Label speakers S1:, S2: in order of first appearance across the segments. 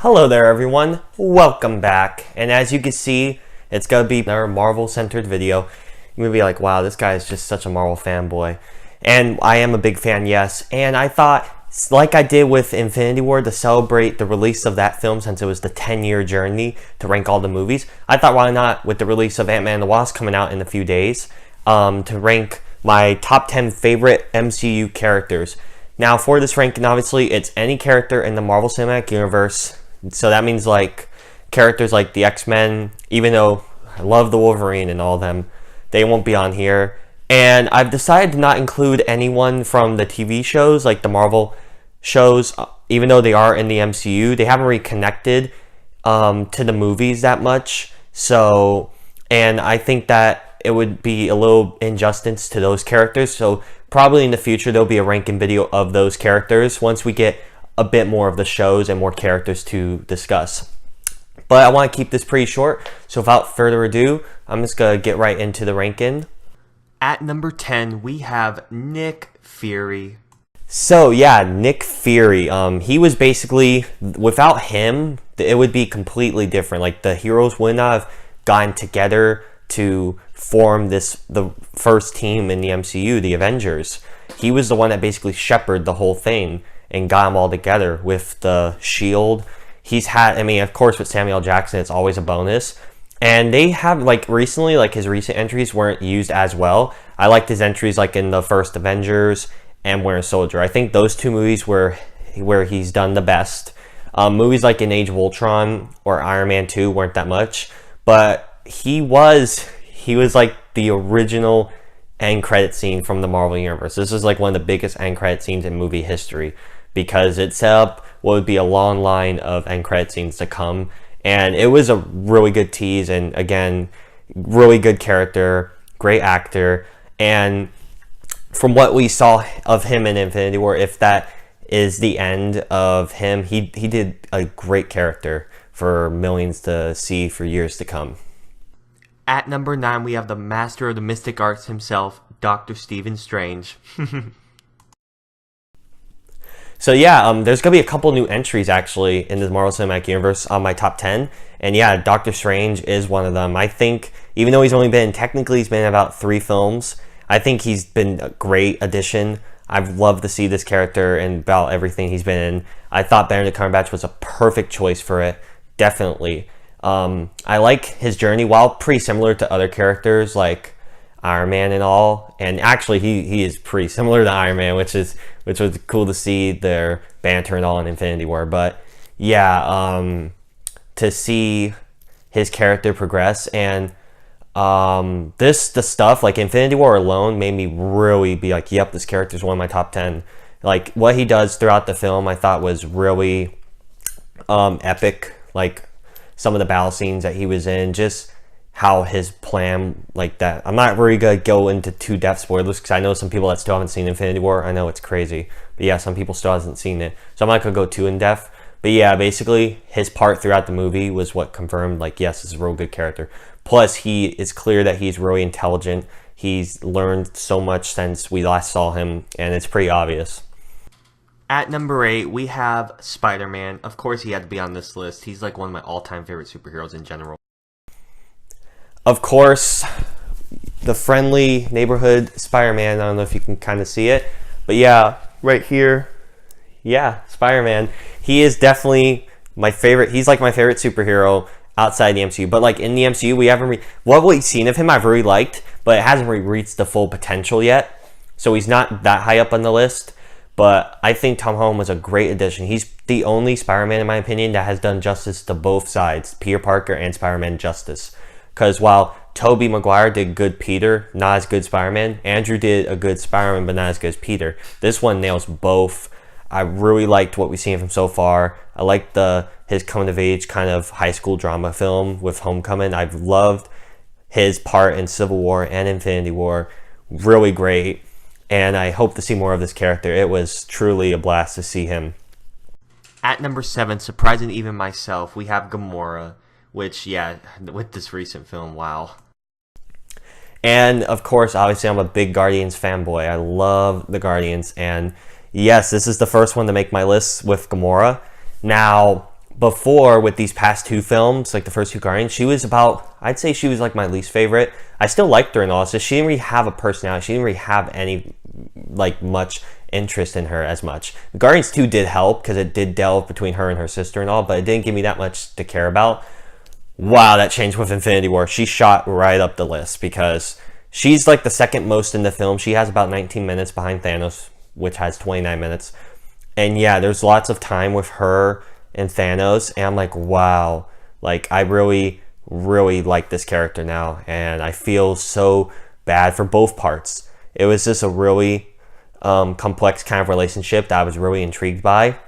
S1: Hello there everyone, welcome back. And as you can see, it's gonna be another Marvel centered video. You're gonna be like, wow, this guy is just such a Marvel fanboy. And I am a big fan, yes. And I thought, like I did with Infinity War, to celebrate the release of that film since it was the 10-year journey to rank all the movies, I thought why not, with the release of Ant-Man and the Wasp coming out in a few days, to rank my top 10 favorite MCU characters. Now for this ranking, obviously, it's any character in the Marvel Cinematic Universe. So that means like characters like the X-Men, even though I love the Wolverine and all of them, they won't be on here. And I've decided to not include anyone from the TV shows, like the Marvel shows, even though they are in the MCU. They haven't really connected to the movies that much. So, and I think that it would be a little injustice to those characters. So probably in the future, there'll be a ranking video of those characters once we get a bit more of the shows and more characters to discuss. But I want to keep this pretty short, so without further ado, I'm just gonna get right into the ranking. At number 10, we have Nick Fury. So yeah, Nick Fury. He was basically, without him, it would be completely different. Like the heroes would not have gotten together to form the first team in the MCU, the Avengers. He was the one that basically shepherded the whole thing and got them all together with the shield. He's had, I mean, of course, with Samuel L. Jackson, it's always a bonus. And they have, like, recently, like, his recent entries weren't used as well. I liked his entries, like, in the first Avengers and Winter Soldier. I think those two movies were where he's done the best. Movies like in Age of Ultron or Iron Man 2 weren't that much. But he was like, the original end credit scene from the Marvel Universe. This is, like, one of the biggest end credit scenes in movie history, because it set up what would be a long line of end credit scenes to come. And it was a really good tease, and again, really good character, great actor. And from what we saw of him in Infinity War, if that is the end of him, he did a great character for millions to see for years to come. At number 9, we have the master of the mystic arts himself, Dr. Stephen Strange. So yeah, there's going to be a couple new entries actually in the Marvel Cinematic Universe on my top 10. And yeah, Doctor Strange is one of them. I think, even though he's technically been in about 3 films, I think he's been a great addition. I've loved to see this character and about everything he's been in. I thought Benedict Cumberbatch was a perfect choice for it, definitely. I like his journey, while pretty similar to other characters like Iron Man and all, and actually he is pretty similar to Iron Man, which was cool to see their banter and all in Infinity War. But yeah, to see his character progress, and the stuff like Infinity War alone made me really be like, yep, this character is one of my top 10. Like what he does throughout the film, I thought was really epic. Like some of the battle scenes that he was in, just how his plan, like that. I'm not really gonna go into too depth spoilers, because I know some people that still haven't seen Infinity War. I know it's crazy, but yeah, some people still haven't seen it, so I'm not gonna go too in depth. But yeah, basically his part throughout the movie was what confirmed, like, yes, this is a real good character. Plus, it's clear that he's really intelligent. He's learned so much since we last saw him, and it's pretty obvious. At number 8, we have Spider-Man. Of course, he had to be on this list. He's like one of my all-time favorite superheroes in general. Of course, the friendly neighborhood Spider-Man. I don't know if you can kind of see it, but yeah, right here, yeah, Spider-Man. He is definitely my favorite. He's like my favorite superhero outside the MCU. But like in the MCU, we haven't what we've seen of him, I've really liked, but it hasn't really reached the full potential yet. So he's not that high up on the list. But I think Tom Holland was a great addition. He's the only Spider-Man, in my opinion, that has done justice to both sides, Peter Parker and Spider-Man justice. Because while Tobey Maguire did good Peter, not as good Spider-Man, Andrew did a good Spider-Man, but not as good as Peter. This one nails both. I really liked what we've seen of him so far. I liked his coming-of-age kind of high school drama film with Homecoming. I've loved his part in Civil War and Infinity War. Really great. And I hope to see more of this character. It was truly a blast to see him. At number 7, surprising even myself, we have Gamora. Which, yeah, with this recent film, wow. And, of course, obviously, I'm a big Guardians fanboy. I love the Guardians. And, yes, this is the first one to make my list with Gamora. Now, before, with these past two films, like the first two Guardians, she was about, I'd say she was like my least favorite. I still liked her and all, so she didn't really have a personality. She didn't really have any, like, much interest in her as much. Guardians 2 did help because it did delve between her and her sister and all, but it didn't give me that much to care about. Wow, that changed with Infinity War. She shot right up the list because she's like the second most in the film. She has about 19 minutes behind Thanos, which has 29 minutes. And yeah, there's lots of time with her and Thanos, and I'm like, wow, like I really like this character now, and I feel so bad for both parts. It was just a really complex kind of relationship that I was really intrigued by,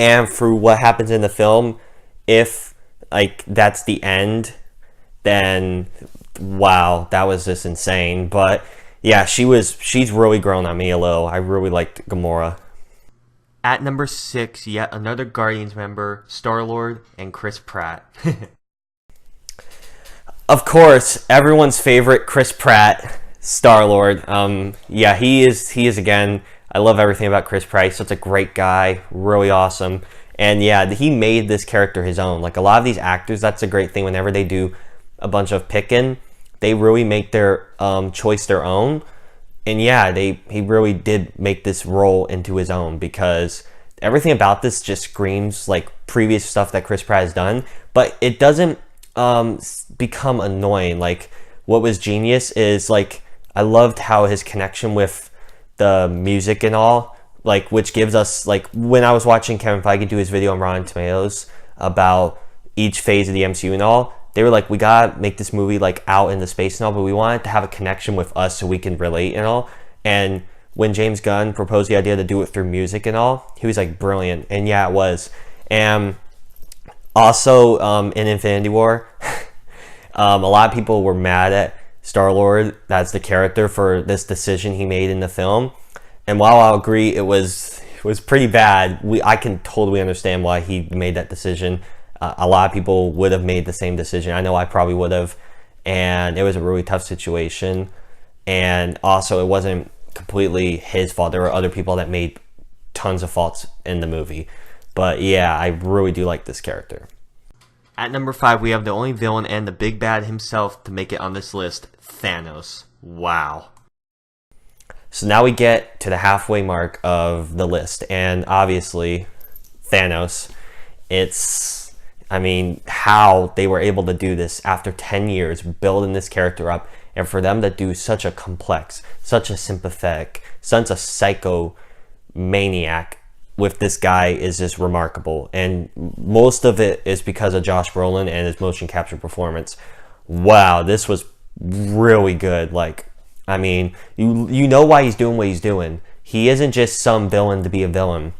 S1: and through what happens in the film, if like that's the end, then wow, that was just insane. But yeah, she's really grown on me a little. I really liked Gamora. At number 6, yet another Guardians member, Starlord and Chris Pratt. Of course, everyone's favorite Chris Pratt, Starlord. Yeah, he is again. I love everything about Chris Pratt. He's such a great guy, really awesome. And yeah, he made this character his own. Like a lot of these actors, that's a great thing. Whenever they do a bunch of picking, they really make their choice their own. And yeah, he really did make this role into his own, because everything about this just screams like previous stuff that Chris Pratt has done, but it doesn't become annoying. Like what was genius is like I loved how his connection with the music and all, like which gives us, like when I was watching Kevin Feige do his video on Rotten Tomatoes about each phase of the MCU and all, they were like, we gotta make this movie like out into space and all, but we want it to have a connection with us so we can relate and all. And when James Gunn proposed the idea to do it through music and all, he was like brilliant. And yeah, it was. And also in Infinity War, a lot of people were mad at Starlord, that's the character, for this decision he made in the film. And while I'll agree it was pretty bad, I can totally understand why he made that decision. A lot of people would have made the same decision. I know I probably would have. And it was a really tough situation. And also, it wasn't completely his fault. There were other people that made tons of faults in the movie. But yeah, I really do like this character. At number 5, we have the only villain and the big bad himself to make it on this list, Thanos. Wow. So now we get to the halfway mark of the list. And obviously, Thanos, I mean, how they were able to do this after 10 years, building this character up, and for them to do such a complex, such a sympathetic, such a psycho maniac with this guy is just remarkable. And most of it is because of Josh Brolin and his motion capture performance. Wow, this was really good. Like, I mean, you know why he's doing what he's doing. He isn't just some villain to be a villain.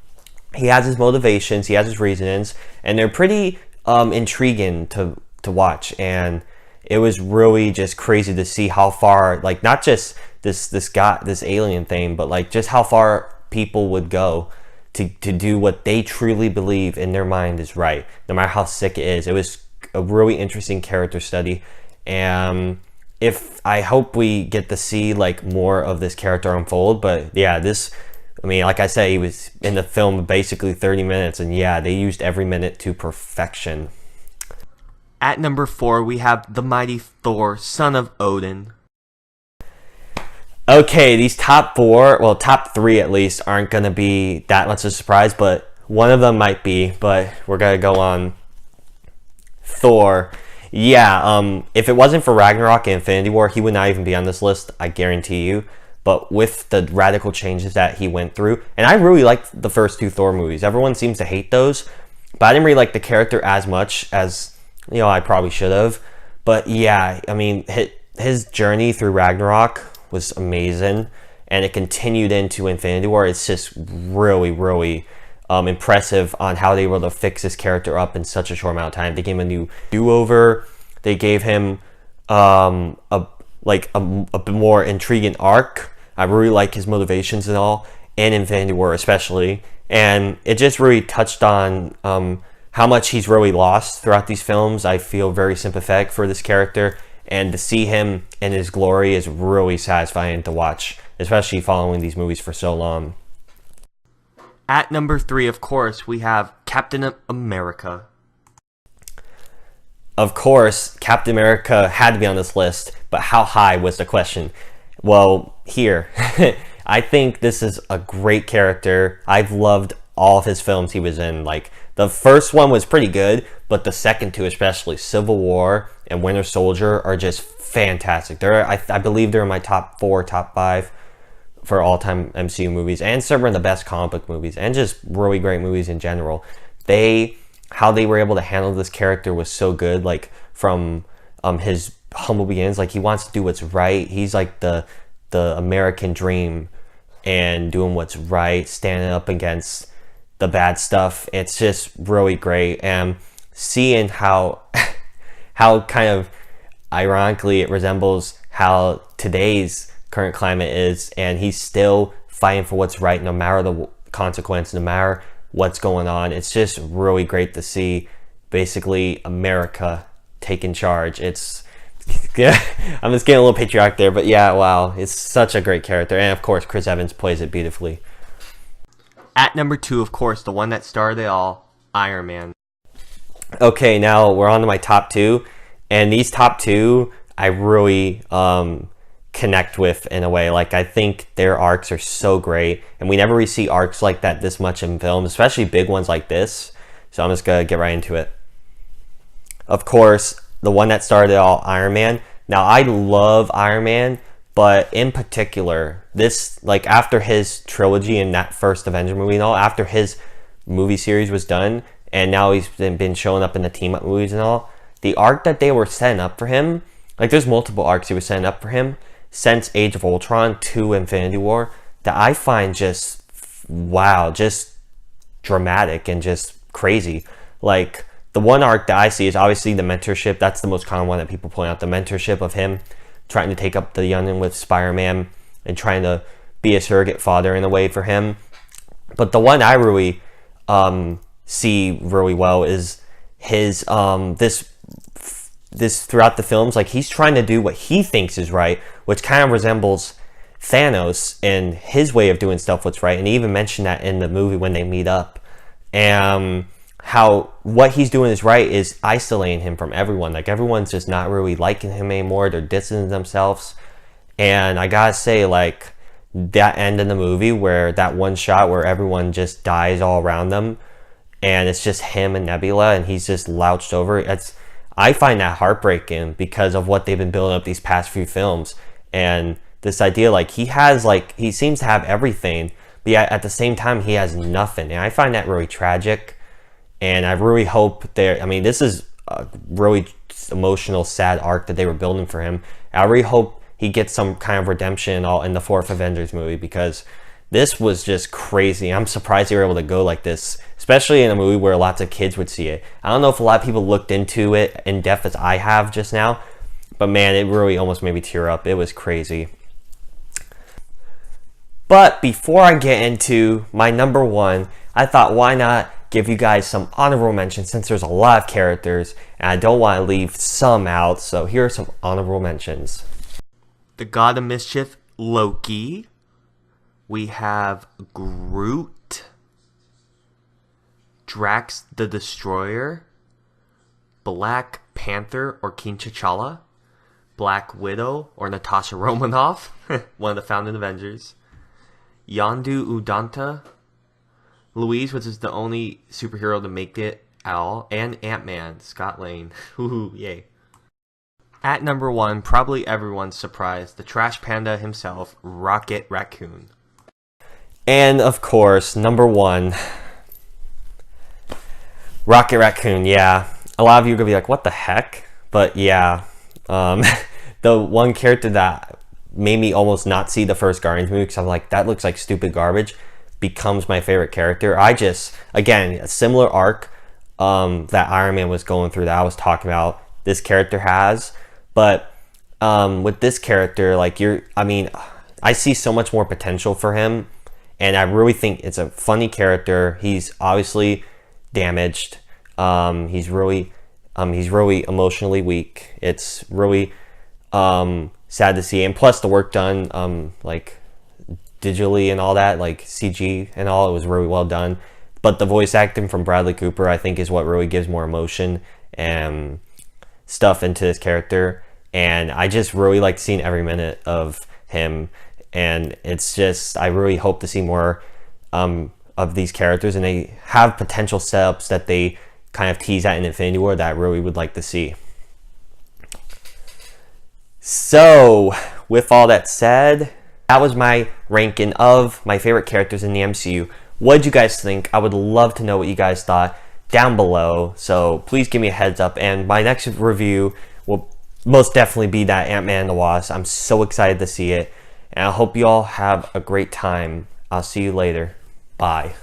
S1: He has his motivations, he has his reasonings, and they're pretty intriguing to watch. And it was really just crazy to see how far, like, not just this alien thing, but like just how far people would go to do what they truly believe in their mind is right, no matter how sick it is. It was a really interesting character study, and I hope we get to see like more of this character unfold. But yeah, I mean, like I said, he was in the film basically 30 minutes, and yeah, they used every minute to perfection. At number 4, we have the mighty Thor, son of Odin. Okay, these top 4, well, top 3 at least, aren't going to be that much of a surprise, but one of them might be, but we're going to go on Thor. Yeah, if it wasn't for Ragnarok and Infinity War, he would not even be on this list, I guarantee you. But with the radical changes that he went through, and I really liked the first 2 Thor movies. Everyone seems to hate those, but I didn't really like the character as much as, you know, I probably should have. But yeah, I mean, his journey through Ragnarok was amazing, and it continued into Infinity War. It's just really, really impressive on how they were able to fix this character up in such a short amount of time. They gave him a new do-over. They gave him a bit more intriguing arc. I really like his motivations and all, and Infinity War especially. And it just really touched on how much he's really lost throughout these films. I feel very sympathetic for this character, and to see him in his glory is really satisfying to watch, especially following these movies for so long. At number 3, of course, we have Captain America. Of course, Captain America had to be on this list, but how high was the question? Well, here, I think this is a great character. I've loved all of his films he was in. Like, the first one was pretty good, but the second two, especially Civil War and Winter Soldier, are just fantastic. I believe they're in my top 4, top 5 for all-time MCU movies, and some of the best comic book movies, and just really great movies in general. How they were able to handle this character was so good. Like, from his humble beginnings, like, he wants to do what's right. He's like the American dream and doing what's right, standing up against the bad stuff. It's just really great. And seeing how kind of ironically it resembles how today's current climate is, and he's still fighting for what's right no matter the consequence, no matter what's going on. It's just really great to see basically America taking charge. It's yeah, I'm just getting a little patriotic there, but yeah, wow, it's such a great character. And of course, Chris Evans plays it beautifully. At number 2, of course, the one that started it all, Iron Man. Okay, now we're on to my top 2, and these top 2 I really connect with in a way. Like, I think their arcs are so great, and we never really see arcs like that this much in film, especially big ones like this. So I'm just gonna get right into it. Of course, the one that started it all, Iron Man. Now, I love Iron Man, but in particular, this, like, after his trilogy and that first Avenger movie and all, after his movie series was done, and now he's been showing up in the team-up movies and all, the arc that they were setting up for him, like, there's multiple arcs they were setting up for him since Age of Ultron to Infinity War, that I find just, wow, just dramatic and just crazy. Like, the one arc that I see is obviously the mentorship. That's the most common one that people point out, the mentorship of him trying to take up the youngin with SpiderMan and trying to be a surrogate father in a way for him. But the one I really see really well is his this throughout the films, like, he's trying to do what he thinks is right, which kind of resembles Thanos in his way of doing stuff what's right. And he even mentioned that in the movie when they meet up, and how what he's doing is right is isolating him from everyone. Like, everyone's just not really liking him anymore. They're distancing themselves. And I gotta say, like, that end in the movie where that one shot where everyone just dies all around them and it's just him and Nebula and he's just louched over, I find that heartbreaking because of what they've been building up these past few films. And this idea, like, he seems to have everything, but yet at the same time he has nothing. And I find that really tragic. And I really hope this is a really emotional, sad arc that they were building for him. I really hope he gets some kind of redemption all in the 4th Avengers movie, because this was just crazy. I'm surprised they were able to go like this, especially in a movie where lots of kids would see it. I don't know if a lot of people looked into it in depth as I have just now, but man, it really almost made me tear up. It was crazy. But before I get into my number 1, I thought, why not give you guys some honorable mentions, since there's a lot of characters and I don't want to leave some out. So here are some honorable mentions. The God of Mischief, Loki. We have Groot, Drax the Destroyer, Black Panther or King T'Challa, Black Widow or Natasha Romanoff, one of the founding Avengers, Yondu Udanta, Louise, which is the only superhero to make it at all, and Ant-Man, Scott Lang. Ooh, yay. At number 1, probably everyone's surprised, the Trash Panda himself, Rocket Raccoon. And of course, number 1, Rocket Raccoon. Yeah, a lot of you are gonna be like, what the heck? But yeah, the one character that made me almost not see the first Guardians movie, because I'm like, that looks like stupid garbage, becomes my favorite character. Again, a similar arc that Iron Man was going through that I was talking about, this character has. But with this character, like, I see so much more potential for him. And I really think it's a funny character. He's obviously damaged. He's really emotionally weak. It's really sad to see. And plus the work done, like, digitally and all that, like CG and all. It was really well done. But the voice acting from Bradley Cooper, I think, is what really gives more emotion and stuff into this character. And I just really like seeing every minute of him. And it's just, I really hope to see more of these characters, and they have potential setups that they kind of tease at in Infinity War that I really would like to see. So, with all that said, that was my ranking of my favorite characters in the MCU. What did you guys think? I would love to know what you guys thought down below. So please give me a heads up. And my next review will most definitely be that Ant-Man and the Wasp. I'm so excited to see it. And I hope you all have a great time. I'll see you later. Bye.